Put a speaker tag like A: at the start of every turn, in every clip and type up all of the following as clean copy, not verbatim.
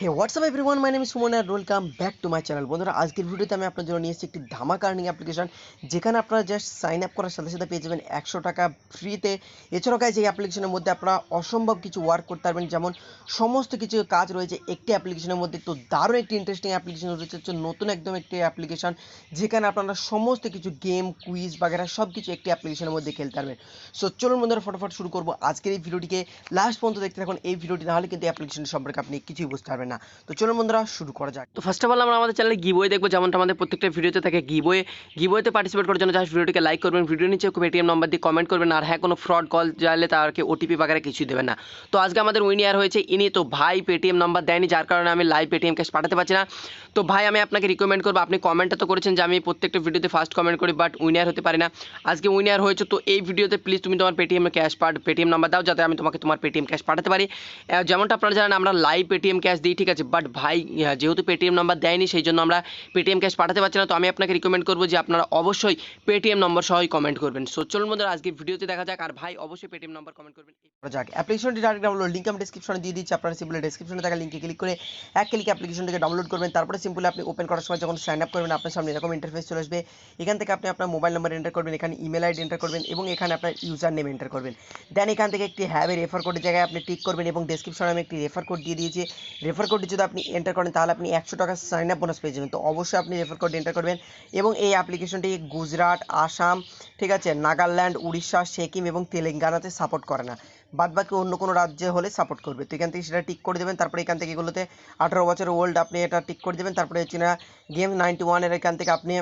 A: Hey what's up everyone, my name is Suman and welcome back to my channel. বন্ধুরা, আজকের ভিডিওতে আমি আপনার জন্য নিয়ে এসেছি একটি ধামাকা আর্নিং অ্যাপ্লিকেশন, যেখানে আপনারা জাস্ট সাইন আপ করার সাথে সাথে পেয়ে যাবেন 100 টাকা ফ্রিতে। এছাড়াও গাইজ এই অ্যাপ্লিকেশনের মধ্যে আপনারা অসম্ভব কিছু ওয়ার্ক করতে পারবেন, যেমন সমস্ত কিছু কাজ রয়েছে একটি অ্যাপ্লিকেশনের মধ্যে। তো দারুণ একটি ইন্টারেস্টিং অ্যাপ্লিকেশন রয়েছে, হচ্ছে নতুন একদম একটি অ্যাপ্লিকেশন, যেখানে আপনারা সমস্ত কিছু গেম, কুইজ বাগেরা সব কিছু একটি অ্যাপ্লিকেশনের মধ্যে খেলতে পারবেন। সো চলুন বন্ধুরা, ফটাফট শুরু করবো আজকের এই ভিডিওটিকে। লাস্ট পর্যন্ত দেখতে থাকুন এই ভিডিওটি, নাহলে কিন্তু অ্যাপ্লিকেশন সম্পর্কে আপনি কিছুই বুঝতে পারবেন না। তো চলুন বন্ধুরা, শুরু করা যাক।
B: তো ফার্স্ট অফ অল আমরা আমাদের চ্যানেলে গিভওয়ে দেখবো, যেমনটা আমাদের প্রত্যেকটা ভিডিওতে থাকে। গিভওয়েতে পার্টিসিপেট করার জন্য জাস্ট ভিডিওটিকে লাইক করবেন, ভিডিও নিচে পেটিএম নাম্বার দিয়ে কমেন্ট করবেন, আর হ্যাঁ কোনো ফ্রড কল চাইলে তারকে ওটিপি বাগেরা কিছুই দেবেন না। তো আজকে আমাদের উইনিয়ার হয়েছে ইনি। তো ভাই পেটিএম নাম্বার দেয়নি, যার কারণে আমি লাইভ পেটিএম ক্যাশ পাঠাতে পারছি না। তো ভাই আমি আপনাকে রিকমেন্ড করবো, আপনি কমেন্টটা তো করেছেন যে আমি প্রত্যেকটা ভিডিওতে ফার্স্ট কমেন্ট করি, বাট উইনিয়ার হতে পারি না। আজকে উইনিয়ার হয়েছে, তো এই ভিডিওতে প্লিজ তুমি তোমার পেটিএম নাম্বার দাও, যাতে আমি তোমাকে তোমার পেটিএম ক্যাশ পাঠাতে পারি। যেমনটা আপনারা জানেন আমরা লাইভ পেটিএম ক্যাশ দিই, ঠিক আছে, বাট ভাই যেহেতু পেটিএম নাম্বার দেয়নি, সেই জন্য আমরা পেটিএম ক্যাশ পাঠাতে পারছি না। তো আমি আপনাকে রিকমেন্ড করবো যে আপনারা অবশ্যই পেটিএম নম্বর সহই কমেন্ট করবেন। সো চলুন বন্ধুরা, আজকে ভিডিওতে দেখা যাক, আর ভাই অবশ্যই পেটিএম নাম্বার কমেন্ট করবেন।
A: যাক, অ্যাপ্লিকেশনটি ডাইরেক্ট ডাউনলোড লিঙ্ক আমি ডেসক্রিপশনে দিয়ে দিচ্ছি। আপনারা সিম্পলি ডেসক্রিপশনে থাকা লিঙ্কে ক্লিক করে এক ক্লিকে অ্যাপ্লিকেশনটিকে ডাউনলোড করবেন। তারপরে সিম্পলি আপনি ওপেন করার সময় যখন সাইন আপ করবেন, আপনার সামনে এরকম ইন্টারফেস চলে আসবে। এখান থেকে আপনি আপনার মোবাইল নাম্বার এন্টার করবেন, এখানে ইমেল আইডি এন্টার করবেন এবং এখানে আপনার ইউজার নেম এন্টার করবেন। দেন এখান থেকে একটি হ্যাভে রেফার কোডের জায়গায় আপনি টিক করবেন, এবং ডেসক্রিপশনে আমি একটি রেফার কোড দিয়ে দিয়েছি। রেফার কোডটি যদি আপনি এন্টার করেন, তাহলে আপনি 100 টাকা সাইন আপ বোনাস পেয়ে যাবেন। তো অবশ্যই আপনি রেফার কোড এন্টার করবেন। এবং এই অ্যাপ্লিকেশনটি গুজরাট, আসাম, ঠিক আছে, নাগাল্যান্ড, উড়িষ্যা, সিকিম এবং তেলেঙ্গানাতে সাপোর্ট করে না, বাদবাকি অন্য কোনো রাজ্যে হলে সাপোর্ট করবে। তো এখান থেকে সেটা টিক করে দেবেন। তারপরে এখান থেকে এগুলোতে 18 বছর ওল্ড আপনি এটা টিক করে দেবেন। তারপরে হচ্ছে না গেম 91 এখান থেকে আপনি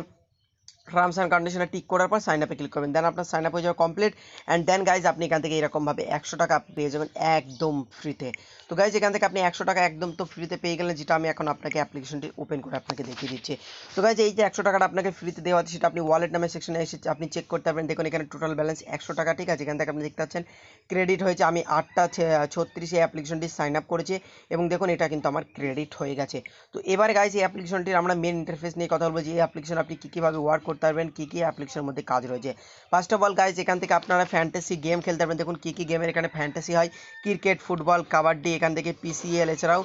A: টার্মস অ্যান্ড কন্ডিশনে টিক করার পর সাইন আপে ক্লিক করবেন। দেন আপনার সাইন আপ হয়ে যাবে কমপ্লিট। অ্যান্ড দেন গাইজ আপনি এখান থেকে এরকমভাবে 100 টাকা পেয়ে যাবেন একদম ফ্রিতে। তো গাইজ এখান থেকে আপনি 100 টাকা একদম তো ফ্রিতে পেয়ে গেলেন, যেটা আমি এখন আপনাকে অ্যাপ্লিকেশনটি ওপেন করে আপনাকে দেখিয়ে দিচ্ছি। তো গাইজ এই যে 100 টাকাটা আপনাকে ফ্রিতে দেওয়া আছে, সেটা আপনি ওয়ালেট নামের সেকশনে এসে আপনি চেক করতে পারবেন। দেখুন এখানে টোটাল ব্যালেন্স 100 টাকা, ঠিক আছে। এখান থেকে আপনি দেখতে পাচ্ছেন ক্রেডিট হয়েছে। আমি 8টা 36 এই অ্যাপ্লিকেশনটি সাইন আপ করেছি, এবং দেখুন এটা কিন্তু আমার ক্রেডিট হয়ে গেছে। তো এবারে গাইজ এই অ্যাপ্লিকেশনটির আমরা মেন ইন্টারফেস নিয়ে কথা বলবো, যে এই অ্যাপ্লিকেশন আপনি কীভাবে ওয়ার্ক করতে পারবেন, কী কী অ্যাপ্লিকেশনের মধ্যে কাজ রয়েছে। ফার্স্ট অফ অল গাইজ এখান থেকে আপনারা ফ্যান্টাসি গেম খেলতে পারবেন। দেখুন কী কী গেমের এখানে ফ্যান্টাসি হয়: ক্রিকেট, ফুটবল, কাবাডি, এখান থেকে পিসিএল, এছাড়াও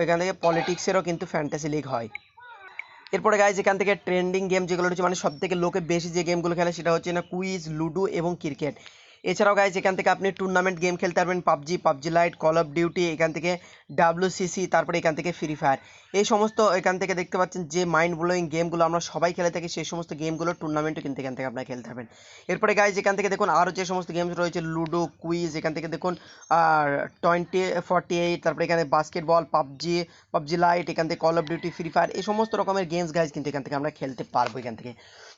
A: এখান থেকে পলিটিক্সেরও কিন্তু ফ্যান্টাসি লিগ হয়। এরপরে গাইজ এখান থেকে ট্রেন্ডিং গেম যেগুলো রয়েছে, মানে সব থেকে লোকে বেশি যে গেমগুলো খেলে, সেটা হচ্ছে না কুইজ, লুডো এবং ক্রিকেট। এছাড়াও গাইজ এখান থেকে আপনি টুর্নামেন্ট গেম খেলতে পারবেন, PUBG light, call of duty, এখান থেকে ডাব্লিউসিসি, তারপরে এখান থেকে ফ্রি ফায়ার। এই সমস্ত এখান থেকে দেখতে পাচ্ছেন যে মাইন্ড ব্লোয়িং গেমগুলো আমরা সবাই খেলে থাকি, সেই সমস্ত গেমগুলো টুর্নামেন্টও কিন্তু এখান থেকে আপনারা খেলতে পারবেন। এরপরে গাইজ এখান থেকে দেখুন আরও যে সমস্ত গেমস রয়েছে, লুডো, কুইজ, এখান থেকে দেখুন আর 2048, তারপরে এখানে বাস্কেটবল, পাবজি লাইট, এখান থেকে call of duty, free fire, এই সমস্ত রকমের গেমস গাইজ কিন্তু এখান থেকে আমরা খেলতে পারবো এখান থেকে।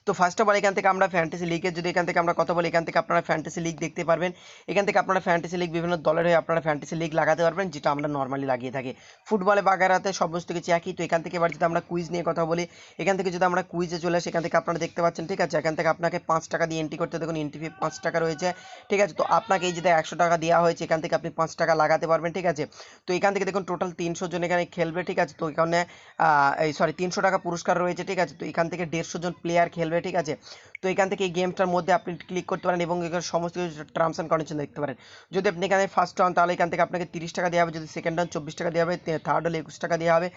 A: তো ফার্স্ট অফ অল এখান থেকে আমরা ফ্যান্টাসি লিগের যদি এখান থেকে আমরা কথা বলি, এখান থেকে আপনারা ফ্যান্টাসি লিগ দেখতে পারবেন। এখান থেকে আপনারা ফ্যান্টাসি লিগ বিভিন্ন দলের হয়ে আপনারা ফ্যান্টাসি লিগ লাগাতে পারবেন, যেটা আমরা নর্মালি লাগিয়ে থাকি। ফুটবলে বাগেরাতে সমস্ত কিছু একই। তো এখান থেকে এবার যদি আমরা কুইজ নিয়ে কথা বলি, এখান থেকে যদি আমরা কুইজে চলে আসি, এখান থেকে আপনারা দেখতে পাচ্ছেন, ঠিক আছে, এখান থেকে আপনাকে 5 টাকা দিয়ে এন্ট্রি করতে, দেখুন এন্ট্রি ফি 5 টাকা রয়েছে, ঠিক আছে। তো আপনাকে এই যে 100 টাকা দেওয়া হয়েছে, এখান থেকে আপনি 5 টাকা লাগাতে পারবেন, ঠিক আছে। তো এখান থেকে দেখুন টোটাল 300 জন এখানে খেলবে, ঠিক আছে। তো এখানে 300 টাকা পুরস্কার রয়েছে, ঠিক আছে। তো এখান থেকে 150 জন প্লেয়ার খেলবে, ঠিক আছে। তো এখান থেকে এই গেমটার মধ্যে আপনি ক্লিক করতে পারেন, এবং এখানে সমস্ত কিছু টার্মস অ্যান্ড কন্ডিশন দেখতে পারেন। যদি আপনি এখানে ফার্স্ট হন, তাহলে এখান থেকে আপনাকে 30 টাকা দেওয়া হবে, যদি সেকেন্ড হন 24 টাকা দেওয়া হবে, থার্ড হলে 21 টাকা দেওয়া হবে,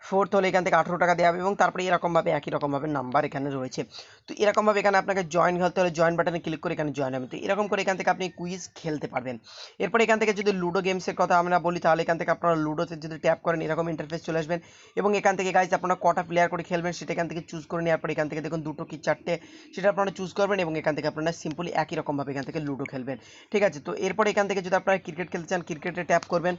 A: ফোর্থ হলে এখান থেকে 18 টাকা দেওয়া হবে, এবং তারপরে এরকমভাবে একই রকমভাবে নাম্বার এখানে রয়েছে। তো এরকমভাবে এখানে আপনাকে জয়েন হতে হলে জয়েন বাটনে ক্লিক করে এখানে জয়েন হবে। তো এরকম করে এখান থেকে আপনি কুইজ খেলতে পারবেন। এরপরে এখান থেকে যদি লুডো গেমসের কথা আমরা বলি, তাহলে এখান থেকে আপনারা লুডোতে যদি ট্যাপ করেন, এরকম ইন্টারফেস চলে আসবেন, এবং এখান থেকে গাইজ আপনারা কটা প্লেয়ার করে খেলবেন সেটা এখান থেকে চুজ করে নেওয়ার পর এখান থেকে দেখুন 2টো কি 4টে সেটা আপনারা চুজ করবেন, এবং এখান থেকে আপনারা সিম্পলি একই রকমভাবে এখান থেকে লুডো খেলবেন, ঠিক আছে। তো এরপরে এখান থেকে যদি আপনারা ক্রিকেট খেলতে চান, ক্রিকেটে ট্যাপ করবেন,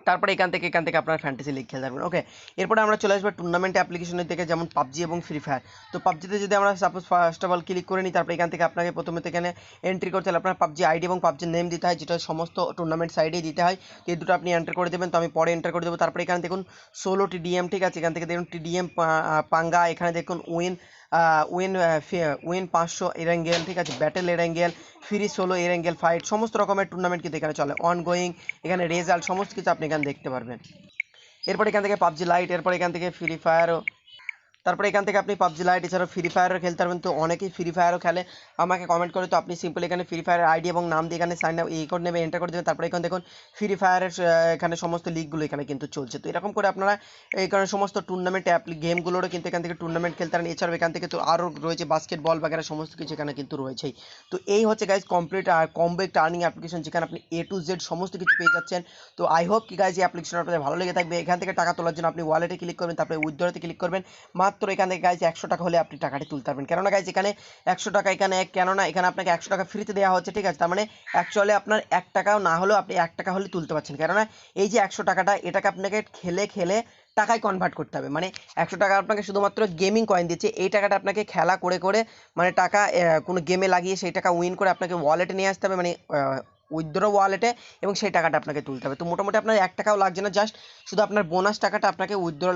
A: তারপরে এখান থেকে আপনারা ফ্যান্টাসি লিগ খেলতে পারবেন। ওকে, এরপরে আমরা চলে আসবো টুর্নামেন্ট অ্যাপ্লিকেশনের থেকে, যেমন পাবজি এবং ফ্রি ফায়ার। তো পাবজিতে যদি আমরা suppose first of all click করে নিই, তারপরে এখান থেকে আপনাকে প্রথমে এখানে এন্ট্রি করতে হলে আপনার পাবজি আইডি এবং পাবজির নেম দিতে হয়, যেটা সমস্ত টুর্নামেন্ট সাইডেই দিতে হয়। তো এই দুটো আপনি এন্টার করে দেবেন। তো আমি পরে এন্টার করে দেবো। তারপরে এখানে দেখুন 16 টিডিএম, ঠিক আছে। এখান থেকে দেখুন টিডিএম পাঙ্গা, এখানে দেখুন উইন 500 এরেঙ্গেল, ঠিক আছে, ব্যাটেল এরেঙ্গেল, ফ্রি 16 এরেঙ্গেল ফাইট, সমস্ত রকমের টুর্নামেন্ট কিন্তু এখানে চলে, অনগোয়িং, এখানে রেজাল্ট সমস্ত কিছু আপনি এখানে দেখতে পারবেন। এরপর এখান থেকে পাবজি লাইট, এরপর এখান থেকে ফ্রি ফায়ার, তারপরে এখান থেকে আপনি পাবজি লাইট এছাড়াও ফ্রি ফায়ারও খেলতে পারবেন। তো অনেকেই ফ্রি ফায়ারও খেলে, আমাকে কমেন্ট করে। তো আপনি সিম্পল এখানে ফ্রি ফায়ারের আইডি এবং নাম দিয়ে এখানে সাইন আপ এই কোড নেবে, এন্টার করে দেবেন। তারপরে এখানে দেখুন ফ্রি ফায়ারের এখানে সমস্ত লিগগুলো এখানে কিন্তু চলছে। তো এরকম করে আপনারা এখানে সমস্ত টুর্নামেন্ট গেমগুলোরও কিন্তু এখান থেকে টুর্নামেন্ট খেলতে পারেন। এছাড়াও এখান থেকে তো আরও রয়েছে বাস্কেটবল বাগেরা সমস্ত কিছু এখানে কিন্তু রয়েছেই। তো এই হচ্ছে গাইজ কমপ্লিট আর কম্বো একটা আর্নিং অ্যাপ্লিকেশন, যেখানে আপনি A to Z সমস্ত কিছু পেয়ে যাচ্ছেন। তো আই হোপ কি গাইজ এই অ্যাপ্লিকেশন আপনাদের ভালো লেগে থাকবে। এখান থেকে টাকা তোলার জন্য আপনি ওয়ালেটে ক্লিক করবেন, তারপরে উইথড্রতে ক্লিক করবেন। মাত্র এখান থেকে গাইজ 100 টাকা হলে আপনি টাকাটি তুলতে পারবেন। কেননা গাইজ এখানে 100 টাকা কেননা এখানে আপনাকে 100 টাকা ফ্রিতে দেওয়া হচ্ছে, ঠিক আছে। তার মানে অ্যাকচুয়ালি আপনার 1 টাকাও না হলেও আপনি 1 টাকা হলে তুলতে পারছেন। কেননা এই যে 100 টাকাটা এটাকে আপনাকে খেলে খেলে টাকায় কনভার্ট করতে হবে। মানে 100 টাকা আপনাকে শুধুমাত্র গেমিং কয়েন দিচ্ছে, এই টাকাটা আপনাকে খেলা করে করে মানে টাকা কোনো গেমে লাগিয়ে সেই টাকা উইন করে আপনাকে ওয়ালেটে নিয়ে আসতে হবে, মানে উইথড্র ওয়ালেটে, এবং সেই টাকাটা আপনাকে তুলতে হবে। তো মোটামুটি আপনার 1 টাকাও লাগছে না, জাস্ট শুধু আপনার বোনাস টাকাটা আপনাকে উইথড্র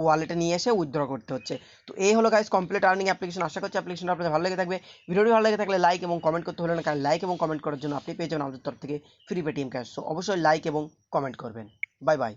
A: ওয়ালেটে নিয়ে এসে উইথড্র করতে হচ্ছে। তো এই হলো গাইস কমপ্লিট আর্নিং অ্যাপ্লিকেশন। আশা করছি অ্যাপ্লিকেশনটা আপনাদের ভালো লেগে থাকবে। ভিডিওটি ভালো লেগে থাকলে লাইক এবং কমেন্ট করতে হলো না, কারণ লাইক এবং কমেন্ট করার জন্য আপনি পেয়ে যাবেন আমাদের তরফ থেকে ফ্রি পেটিএম ক্যাশ। সো অবশ্যই লাইক এবং কমেন্ট করবেন। Bye bye.